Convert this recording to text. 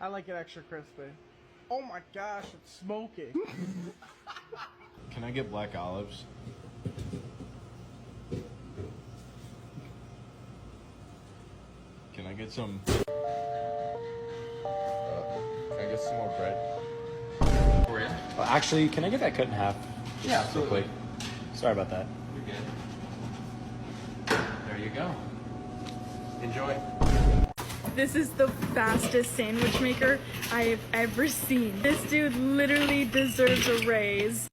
I like it extra crispy. Oh my gosh, it's smoky. Can I get black olives? Can I get some? Can I get some more bread? Actually, can I get that cut in half? Yeah, Real quick. Sorry about that. You're good. There you go. Enjoy. This is the fastest sandwich maker I've ever seen. This dude literally deserves a raise.